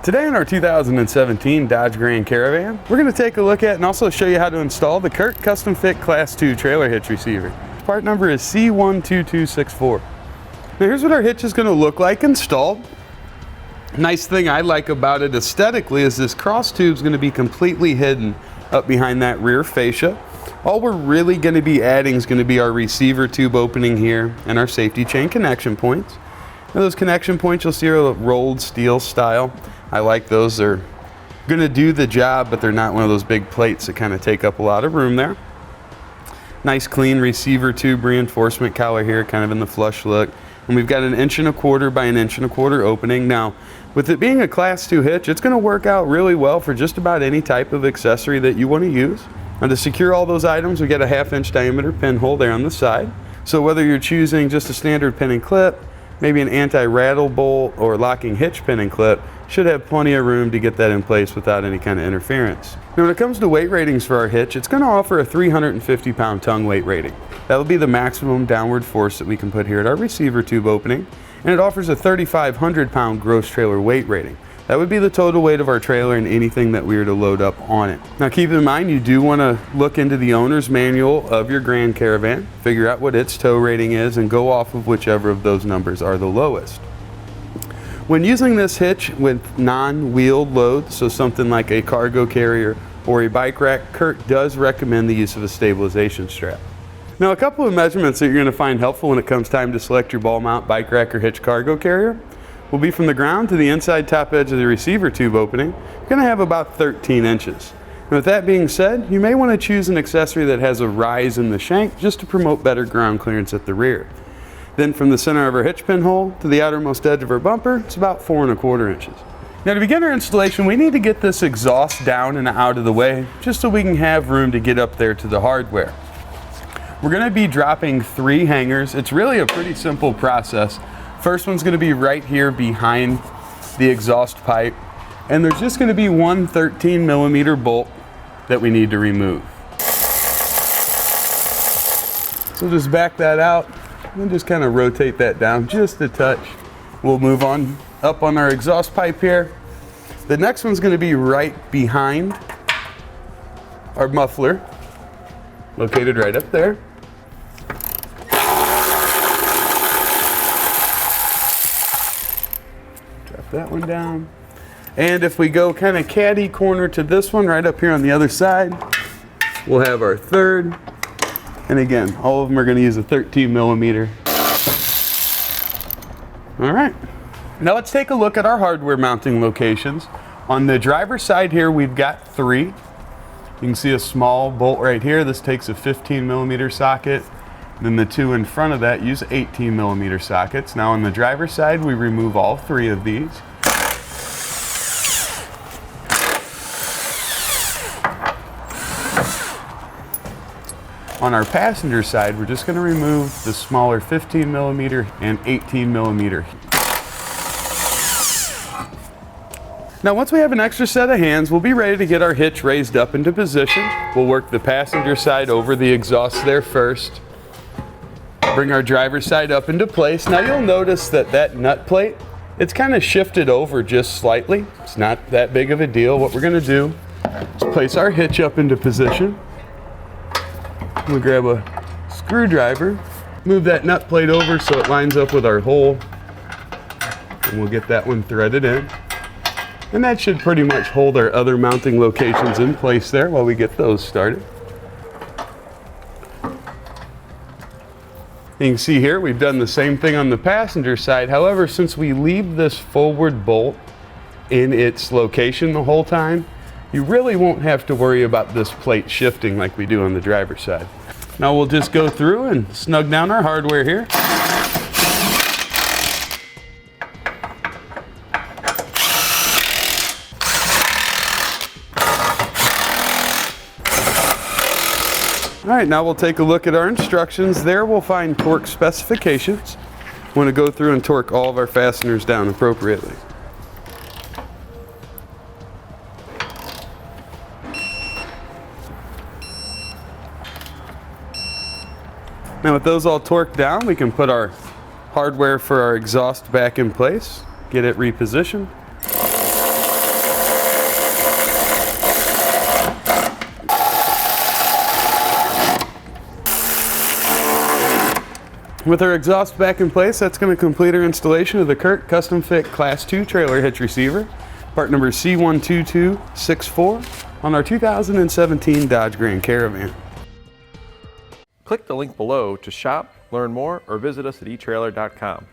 Today in our 2017 Dodge Grand Caravan, we're going to take a look at and also show you how to install the CURT Custom Fit Class 2 Trailer Hitch Receiver. Part number is C12264. Now here's what our hitch is going to look like installed. Nice thing I like about it aesthetically is this cross tube is going to be completely hidden up behind that rear fascia. All we're really going to be adding is going to be our receiver tube opening here and our safety chain connection points. Now those connection points you'll see are rolled steel style. I like those. They're going to do the job, but they're not one of those big plates that kind of take up a lot of room there. Nice clean receiver tube reinforcement collar here, kind of in the flush look. And we've got an 1¼ by 1¼ opening. Now, with it being a Class 2 hitch, it's going to work out really well for just about any type of accessory that you want to use. And to secure all those items, we get a 1/2" diameter pinhole there on the side. So whether you're choosing just a standard pin and clip, maybe an anti-rattle bolt or locking hitch pin and clip, should have plenty of room to get that in place without any kind of interference. Now when it comes to weight ratings for our hitch, it's going to offer a 350-pound tongue weight rating. That will be the maximum downward force that we can put here at our receiver tube opening, and it offers a 3,500-pound gross trailer weight rating. That would be the total weight of our trailer and anything that we were to load up on it. Now keep in mind, you do want to look into the owner's manual of your Grand Caravan, figure out what its tow rating is, and go off of whichever of those numbers are the lowest. When using this hitch with non-wheeled loads, so something like a cargo carrier or a bike rack, CURT does recommend the use of a stabilization strap. Now a couple of measurements that you're going to find helpful when it comes time to select your ball mount bike rack or hitch cargo carrier will be from the ground to the inside top edge of the receiver tube opening. You're going to have about 13 inches. And with that being said, you may want to choose an accessory that has a rise in the shank just to promote better ground clearance at the rear. Then from the center of our hitch pinhole to the outermost edge of our bumper, it's about 4¼ inches. Now to begin our installation, we need to get this exhaust down and out of the way just so we can have room to get up there to the hardware. We're going to be dropping 3 hangers. It's really a pretty simple process. First one's going to be right here behind the exhaust pipe, and there's just going to be one 13mm bolt that we need to remove. So just back that out and just kind of rotate that down just a touch. We'll move on up on our exhaust pipe here. The next one's going to be right behind our muffler, located right up there. Drop that one down. And if we go kind of caddy corner to this one right up here on the other side, we'll have our third. And again, all of them are going to use a 13mm. All right. Now let's take a look at our hardware mounting locations. On the driver's side here, we've got 3. You can see a small bolt right here. This takes a 15mm socket. Then the 2 in front of that use 18mm sockets. Now on the driver's side, we remove all 3 of these. On our passenger side, we're just going to remove the smaller 15mm and 18mm. Now once we have an extra set of hands, we'll be ready to get our hitch raised up into position. We'll work the passenger side over the exhaust there first. Bring our driver's side up into place. Now you'll notice that that nut plate, it's kind of shifted over just slightly. It's not that big of a deal. What we're going to do is place our hitch up into position. We'll grab a screwdriver, move that nut plate over so it lines up with our hole, and we'll get that one threaded in. And that should pretty much hold our other mounting locations in place there while we get those started. You can see here we've done the same thing on the passenger side. However, since we leave this forward bolt in its location the whole time, you really won't have to worry about this plate shifting like we do on the driver's side. Now we'll just go through and snug down our hardware here. All right, now we'll take a look at our instructions. There we'll find torque specifications. We want to go through and torque all of our fasteners down appropriately. Now with those all torqued down, we can put our hardware for our exhaust back in place, get it repositioned. With our exhaust back in place, that's going to complete our installation of the CURT Custom Fit Class 2 Trailer Hitch Receiver, part number C12264, on our 2017 Dodge Grand Caravan. Click the link below to shop, learn more, or visit us at etrailer.com.